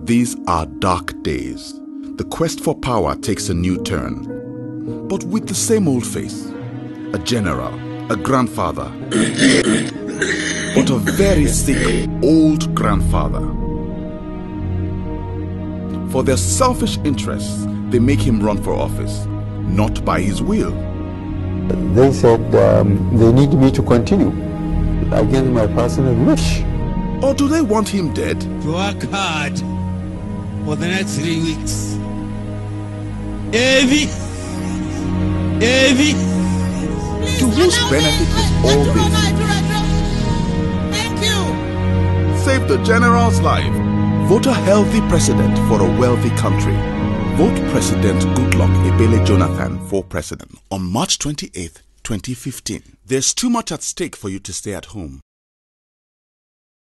These are dark days. The quest for power takes a new turn. But with the same old face. A general, a grandfather. But a very sick, old grandfather. For their selfish interests, they make him run for office, not by his will. They said they need me to continue against my personal wish. Or do they want him dead? To work hard for the next 3 weeks. Heavy. To whose benefit is all this? Thank you. Save the general's life. Vote a healthy president for a wealthy country. Vote President Goodluck Ebele Jonathan for president on March 28, 2015. There's too much at stake for you to stay at home.